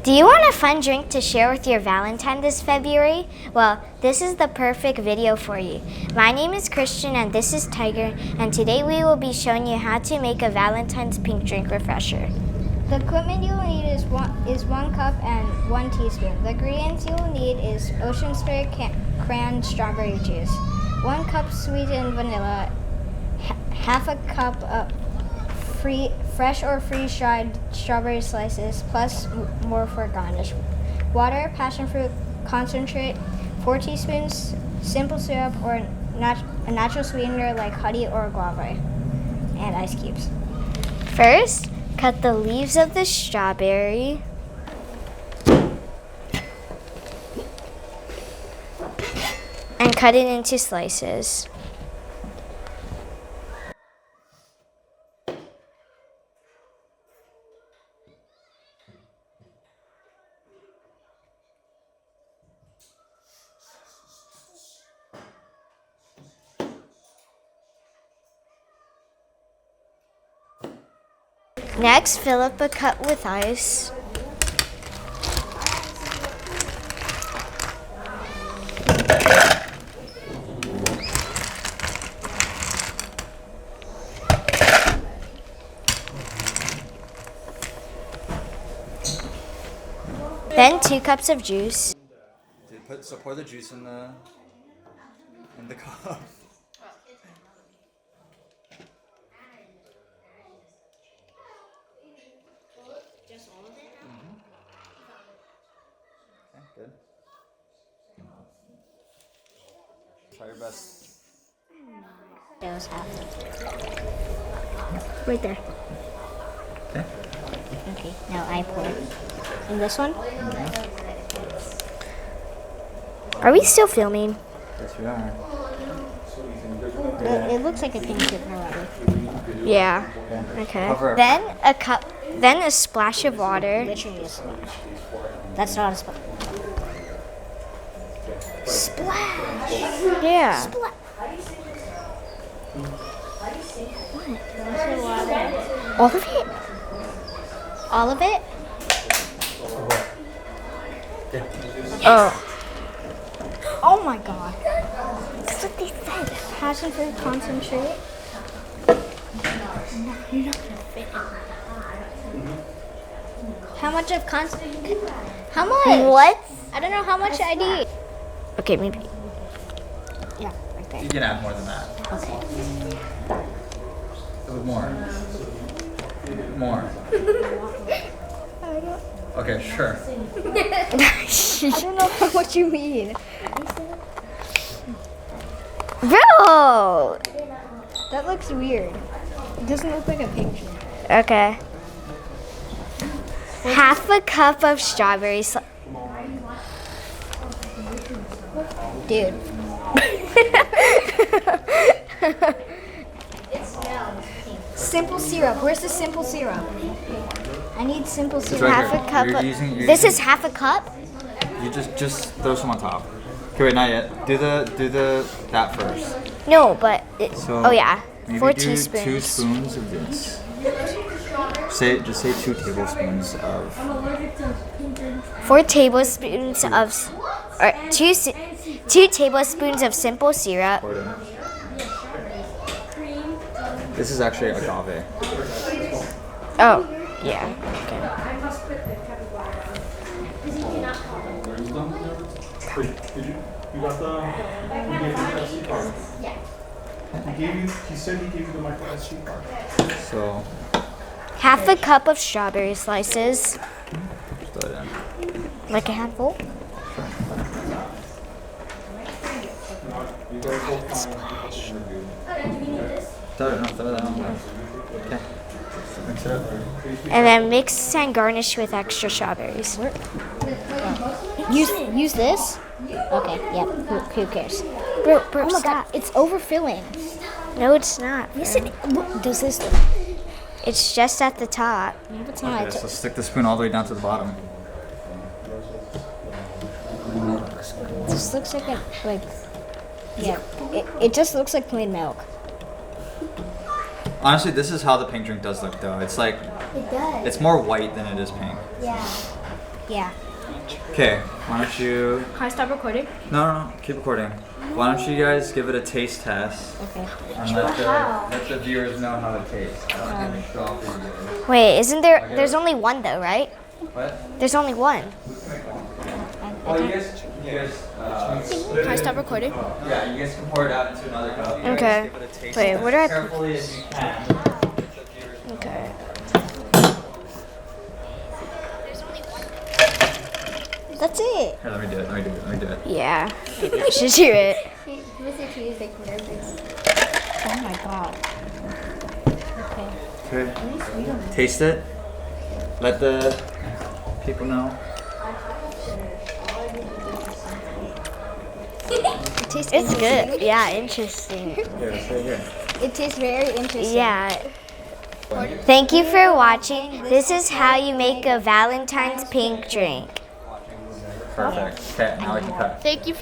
Do you want a fun drink to share with your Valentine this February? Well, this is the perfect video for you. My name is Christian and this is Tiger, and today we will be showing you how to make a Valentine's pink drink refresher. The equipment you'll need is one cup and 1 teaspoon. The ingredients you'll need is ocean spray cran strawberry juice, 1 cup sweetened vanilla, half a cup of fresh or freeze-dried strawberry slices, plus more for garnish. Water, passion fruit concentrate, 4 teaspoons, simple syrup, or a natural sweetener like honey or guava, and ice cubes. First, cut the leaves of the strawberry. And cut it into slices. Next, fill up a cup with ice. Then 2 cups of juice. Pour the juice in the cup. Just all of it? Okay, good. Try your best. Those half. Right there. Okay. Okay, now I pour. In this one? Are we still filming? Yes, we are. It looks like a pink drink already. Yeah. Okay. Then a splash of water. Literally a splash. That's not a splash. Splash. Yeah. Splash. All of it? All of it? Oh. Oh my god. That's what they said. Passion fruit concentrate. No, you're not gonna fit it. How much of concentrate? How much? What? I don't know how much I need. Okay, maybe. Yeah, right there. You can add more than that. Okay. More. Okay, sure. I don't know what you mean. Bro! That looks weird. It doesn't look like a picture. Okay. Half a cup of strawberry Dude. Simple syrup. Where's the simple syrup? I need simple syrup. right half here. a cup. You're This using- is half a cup? You just throw some on top. Okay, wait, not yet. Do that first. No, but So oh yeah, maybe 4 do teaspoons. 2 spoons of this. Just say 2 tablespoons of. 4 tablespoons of, or 2 tablespoons of simple syrup. Pour it in. This is actually agave. Oh, yeah. Okay. You got the SD card? Yeah. He said he gave you the micro SD card. So Half a cup of strawberry slices, just throw it in. like a handful. Splash. Throw that on. Okay. Mix it up. And then mix and garnish with extra strawberries. Use this? Okay, yep. Who cares? Bro, Oh my stop. god, it's overfilling. No, it's not. Yes, it does this. It's just at the top. No, it's not. Okay, so stick the spoon all the way down to the bottom. This looks like yeah. It just looks like plain milk. Honestly, this is how the pink drink does look, though. It's like It does. it's more white than it is pink. Yeah. Yeah. Okay, why don't you? Can I stop recording? No, keep recording. Why don't you guys give it a taste test Okay. and let the viewers know how it tastes. I'm gonna show off for you guys. Wait, isn't there? There's only one though, right? What? There's only one. Well, you guys. Can I stop recording? Yeah, you guys can pour it out into another cup. You Okay. guys give it a taste Wait, test where do I as put carefully as you can. Okay. That's it. Here, let me do it. Yeah. I should hear it. Oh my god. Okay. Okay. Taste it. Let the people know. It tastes It's good. Yeah, interesting. Here, stay here. It tastes very interesting. Yeah. Thank you for watching. This is how you make a Valentine's pink drink. Perfect. Okay, now we can cut. Thank you for